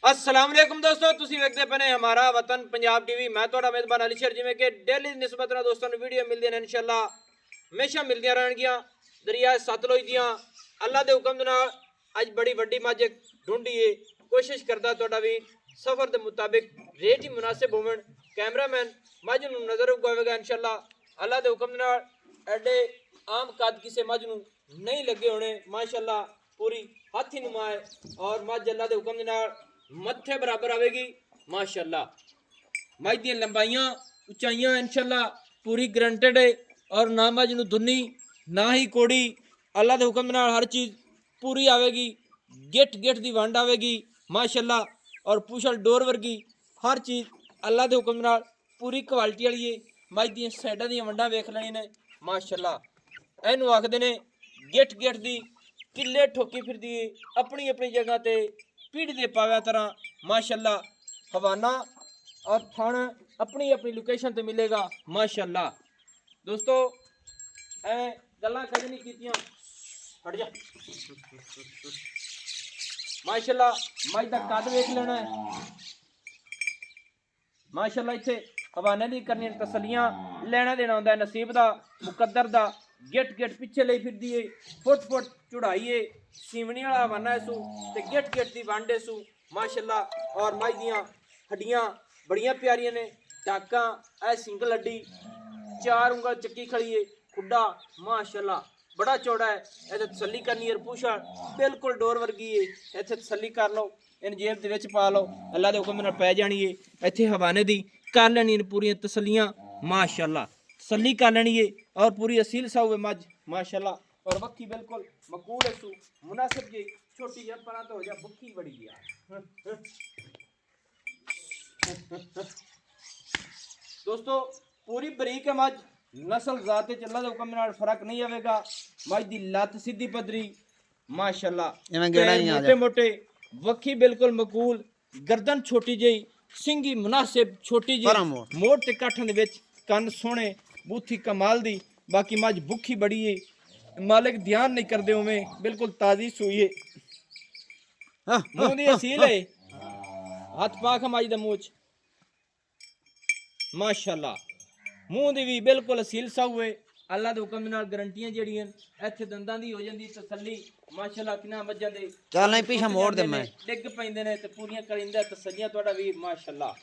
अस्सलाम वालेकुम दोस्तों, तुसी वेखदे पने हमारा वतन पंजाब टीवी। मैं तुहाडा मेजबान अली शेर। जिवें कि डेली निस्बत नाल दोस्तों वीडियो मिलदी ने इंशाअल्लाह हमेशा मिलदियां रहणगियां। दरिया सतलुज दियां अल्लाह दे हुक्म दे नाल अज बड़ी वड्डी मझ ढूंढीए कोशिश करदा तुहाडा भी सफर दे मुताबिक रेट ही मुनासिब होवन। कैमरामैन मझ नूं नजर उगावेगा इंशाअल्लाह अल्लाह दे हुक्म दे नाल। एडे आम कद किसे मझ नूं नहीं लगे होने माशाअल्लाह, पूरी हाथी नुमा है और मझ अल्लाह दे हुक्म दे नाल मत्थे बराबर आवेगी माशाअल्लाह। मझ दी लंबाइयां उचाइयां इंशाअल्लाह पूरी ग्रंटेड है और ना मझ नूं दुन्नी ना ही कोड़ी। अल्लाह दे हुक्म नाल हर चीज़ पूरी आवेगी। गिट गिट दी वंड आवेगी माशाअल्लाह और पुछल डोर वर्गी हर चीज़ अल्लाह दे हुक्म नाल पूरी क्वालिटी वाली है। मझ दी साइडां दी वंडां वेख लैणियां ने माशाअल्लाह। इहनूं आखदे ने गिट गिट दी किले ठोकी फिरदी है अपनी अपनी जगह ते पीढ़ी दे पाव्या तरह माशाअल्लाह। हवाना और थण अपनी अपनी लोकेशन ते मिलेगा माशाअल्लाह। दोस्तों ऐ गल्लां कदे नहीं कीतियां, हट जा माशाअल्लाह। मझ दा कद वेख लेना है माशाअल्लाह। इत्थे हवाने दी करनी तसलियां लेना देना होंदा है नसीब दा मुकद्दर दा। गिट गिट पिछे ले फिरदी है फुट फुट चढ़ाई है सीवनी वाला हवाना है सू ते गिट गिट दी वांडे सू माशाअल्लाह। और मझ दियां हड्डियां बड़ियां प्यारियां ने। टाकां ऐ सिंगल हड्डी चार उंगल चक्की खड़ी है खुड्डा माशाअल्लाह बड़ा चौड़ा है। इत्थे तसल्ली करनी है पूछा बिल्कुल डोर वर्गी है। इत्थे तसल्ली कर लो, इन जेब दे विच पा लो, अल्लाह दे हुक्म नाल पै जानी है। इत्थे हवाने दी कर लैनी पूरी तसल्लियां माशाअल्लाह, तसल्ली कर लैनी है और पूरी असील सा हुए मझ माशाअल्लाह। और बक्खी बिल्कुल मकूल है सू मुनासिब जी छोटी जब परा तो हो जा बुक्खी बड़ी गया। दोस्तों पूरी बरीक है मझ नस्ल जाते अल्लाह दे हुक्म नाल फर्क नहीं आवेगा। मझ दी लत सीधी पदरी माशाअल्लाह, मोटे मोटे वक्खी बिल्कुल मकूल, गर्दन छोटी जी, सिंगी मुनासिब छोटी जी, मोड़ ते काठां दे विच कन्न सोहणे, बूथी कमाल दी। बाकी मझ भुखी बड़ी है, मालिक ध्यान नहीं करदे उवें बिल्कुल ताजी सूई है। मुंह दी असील है, हथ पाख मझ दे मूंह च माशाअल्लाह। मुंह दी भी बिल्कुल असील सा हुए अल्लाह दे हुक्म नाल। गारंटियां जेहड़ियां इत्थे दंदां दी हो जांदी तसल्ली माशाअल्लाह। किना मज्जां दे चल नहीं पीछे मोड़ दे मैं डिग पैंदे ने ते पूरियां करिंदा तसल्लियां तुहाडा वीर माशाअल्लाह।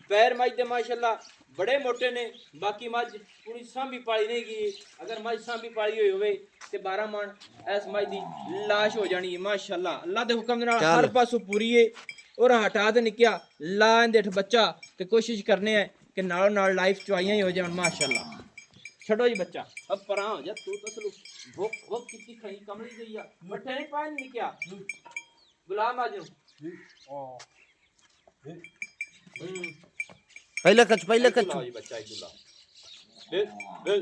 पैर मझ दे माशाअल्लाह बड़े मोटे ने। बाकी मझ पूरी सांभी पाली नहीं गई। अगर मझ सांभी पाली हुई होवे ते 12 मन इस मझ दी लाश हो जानी है माशाअल्लाह। अल्लाह दे हुक्म नाल हर पासों पूरी है और हटा दे निकया ला इंदे बच्चा ते कोशिश करने हैं कि नालों नाल लाइफ चवाइयां ही हो जान माशाअल्लाह। छड़ो जी बच्चा अब परा हो जा तू तसलू भुख भुख कितनी खाई कमली गई है बट्टे नहीं पान निकया गुलाम आजू पहले कच बच्चा इदुला बिल बिल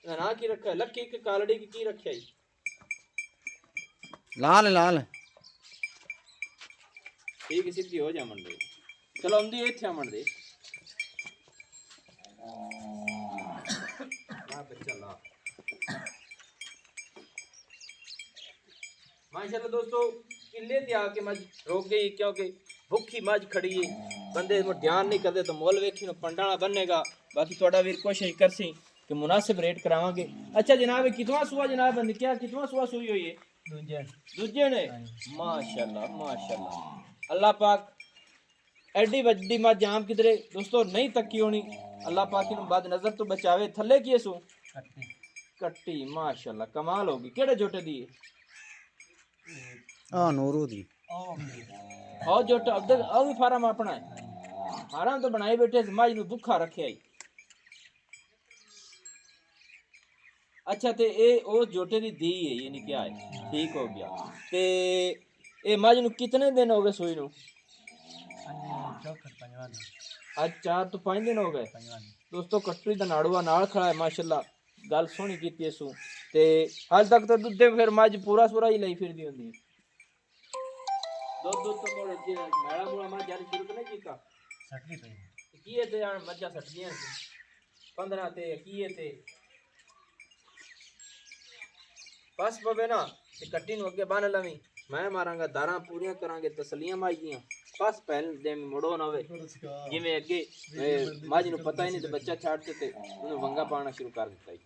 ना की रखा है लक्की के कालड़ी की रखया है लाल लाल ठीक सीधी हो जा मन दे। चलो आंदी इत्थे आमण दे बच्चा ला माशाअल्लाह। दोस्तों किले ते आके मझ रोक गई क्योंकि भुखी मझ खड़ी है। बंदे ध्यान नहीं करते तो मोल वेखी ना पंडाला बनेगा। बाकी थोड़ा वीर कोशिश करसी कि मुनासिब रेट करावांगे। अच्छा जनाब कितवा सुआ जनाब क्या कितवा सुआ सुई हुई है? दूजे ने माशाअल्लाह माशाअल्लाह। अल्लाह पाक एडी वड्डी मझ आम किधरे दोस्तों नहीं तकी होनी। अल्लाह पाक इन्हू बद नजर तो बचावे। थले की सू कट्टी माशाअल्लाह कमाल होगी। केड़े जोटे दी आ नूरू दी और जोटा उधर और भी फार्म अपना है फार्म तो बनाई बैठे मझ नूं भुखा रखे आई। अच्छा ते ए ओ जोटे दी दी है यानी क्या है ठीक हो गया। ते ए मझ नूं कितने दिन हो गए सोई नूं? आज 4 तो 5 दिन हो गए। दोस्तों कट्टी दा नाड़ुआ नाल खड़ा है माशाअल्लाह। गल सोहनी कीती सू ते हाल तक तो दुद्धे फिर मझ पूरा सूरा ही लई फिरदी हुंदी। दूध दूध तो मोड़ मैला मूला मझ जारी शुरू तो नहीं कीता सटदी पई कीए ते आन मज्जा सटदियां 15 ते कीए ते बस पवे ना ते कट्टी नूं अगे बन लवी मैं मारांगा दारा पूरियां करांगे तसलियां माई दियां बस पहल दे मुड़ो ना होवे जिवें अगे माज नूं पता ही नहीं ते बच्चा छाड़ते ते उन्हें वंगा पाना शुरू कर दिता ही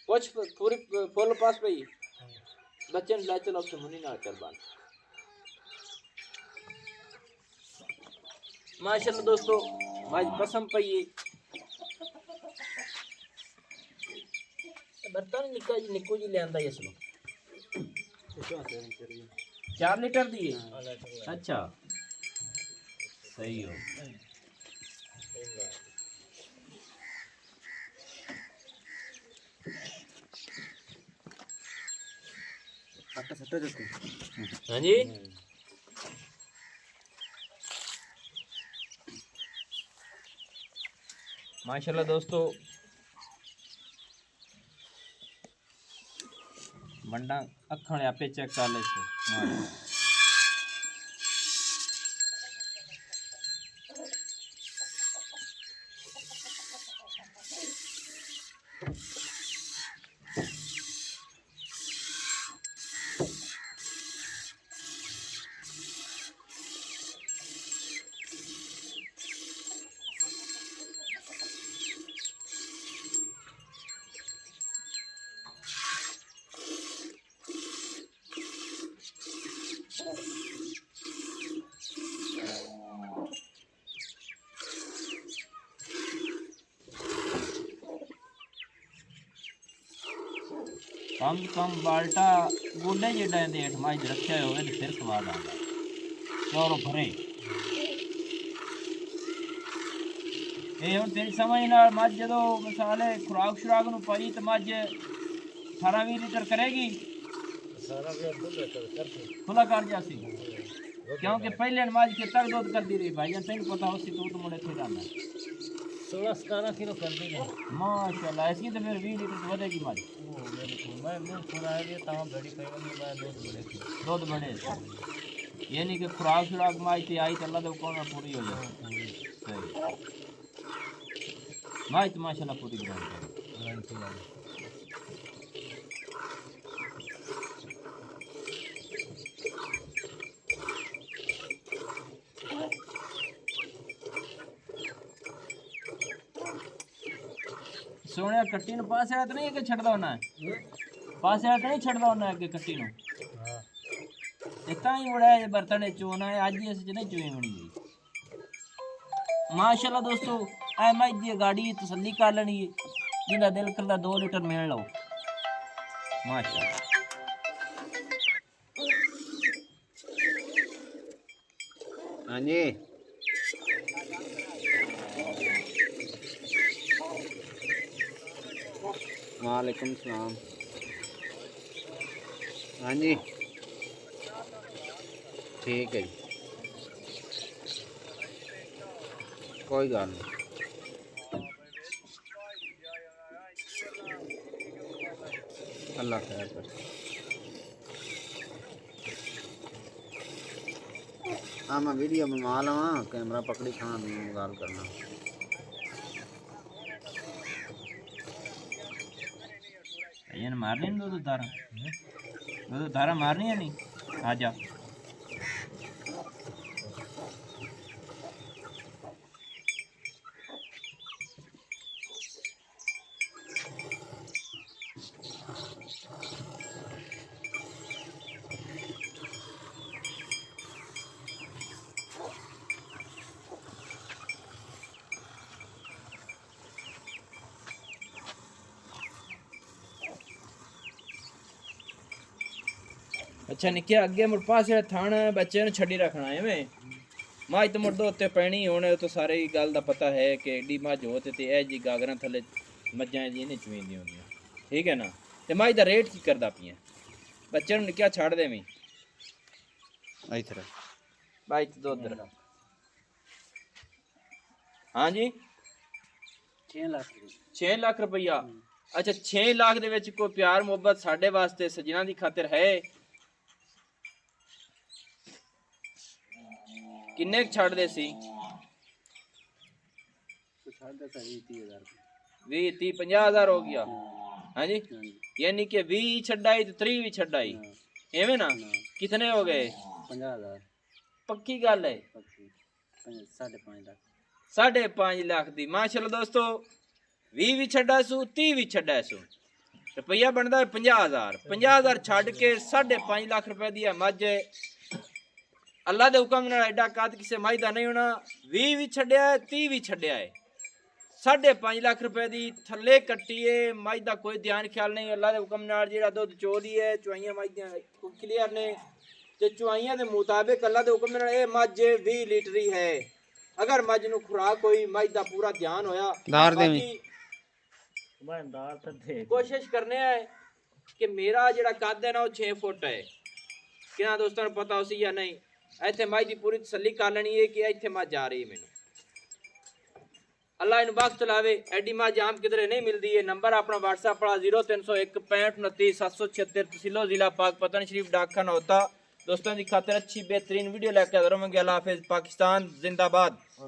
कुछ पूरी फुल पास पई बच्चे ने ले चलो उसे मुनी नाल कर बान माशाल्लाह दोस्तों माज पसंद पई बर्तन निक्को जी ले आंदा इसलो 4 लीटर दी है अच्छा सही हो हाँ जी माशाल्लाह दोस्तों बंडा अखण आपे चेक कर ले कम से कम बाल्टा गोडे जेडा इहदे हेठ मज रखिया होवे ते फिर स्वाद आंदा चौरो भरे ये हुण तेरी समझ नाल मज जदों मिसाले खुराक शुराक नूं पाई ते मज 18-20 लीटर करेगी खुला कर जासी क्योंकि पहले मज के तक दूध करती रही भाई तेन पता उसी तो मुड़े थे जाना 16-17 किलो कर देगा माशाल्लाह ऐसी तो फिर 20 लीटर बढ़ेगी मज मैं पूरा है ता बड़ी पैगल में दूध बढ़े ये नहीं कि खुराक शुराक मज ते आई तो अल्लाह दे कौन पूरी हो जाए सही मज तो माशाल्लाह पूरी गारंटी है सोने कट्टी नु पास है तो नहीं कि छड़दा होना है पास है तो नहीं छड़दा होना है कि कट्टी नु हां इतना ही बड़ा है बर्तन चोना है आज ही ऐसे नहीं चोई बनी गई माशाल्लाह दोस्तों ऐ मैं दी गाड़ी तसल्ली कर लेनी है जिंदा दिल करदा 2 लीटर मेल लो माशाल्लाह हां जी वालेकुम सलाम हाँ जी ठीक है जी कोई गल नहीं अल्लाह खैर कर हाँ मैं वीडियो बनवा लवा कैमरा पकड़ी खाना गल करना ये मारनी नहीं दो धारा मारनी है नहीं आ जा अच्छा निके अगे मुड़ पासे थान बच्चे ने छड़ी रखना है मैं मज तो मुड़ दो उत्ते पैनी होने तो सारे गल का पता है कि एडी मज हो ते ए जी गागरा थले मज्जां जी नहीं चवींदी होंदियां ठीक है ना ते मज दा रेट की करदा पिया बच्चे ने निक्या छड़ दे मैं इधर भाई तो उधर हाँ जी 6 लाख रुपया अच्छा 6 लाख दे विच कोई प्यार मोहब्बत साडे वास्ते सजना दी खातिर है किन्ने छड़ दे सी छड़ दे 30,000 20 30 50,000 हो गया। हाँ जी, यानी कि 20 छड़ाई तो 3 भी छड़ाई, एवं ना? कितने हो गए? 50,000 पक्की गल है? 5.5 लाख। 5.5 लाख दी माशाल्लाह दोस्तों। 20 भी छड़ा सू, 30 भी छड़ा सू, रुपया बनता है 50,000। 50,000 छड़ के 5.5 लाख रुपए दी मझ अल्लाह दे हुक्म नाल एडा कद किसे मझ दा नहीं होना। 20 भी छड़िया है, 30 भी छड़िया है, 5.5 लाख रुपए दी थल्ले कट्टी है मझ दा कोई ध्यान ख्याल नहीं। अल्लाह दे हुक्म नाल जेड़ा दुध चोरी है, चुआइयां मझ दियां क्लियर ने ते चुआइयां दे मुताबिक अल्लाह दे हुक्म नाल ए मझ 20 लीटरी है। अगर मझ नु खुराक कोई मझ दा पूरा ध्यान होया, बाकी कोशिश करने है कि मेरा जेड़ा कद है ना वो 6 फुट है। किना दोस्तों ने पता उसी या नहीं? इत्थे मझ दी पूरी तसल्ली कर लेनी है कि इत्थे मझ जा रही है। मैनू अल्लाह इन बख्त लावे, एडी मझ आम किधरे नहीं मिलती है। नंबर अपना व्हाट्सएप पड़ा 0301 65 29 776, तहसीलो जिला पाकपतन शरीफ डाकखाना होता। दोस्तों की खातिर अच्छी बेहतरीन वीडियो लेकर हाजिर होंगे। अल्लाह हाफिज़, पाकिस्तान जिंदाबाद।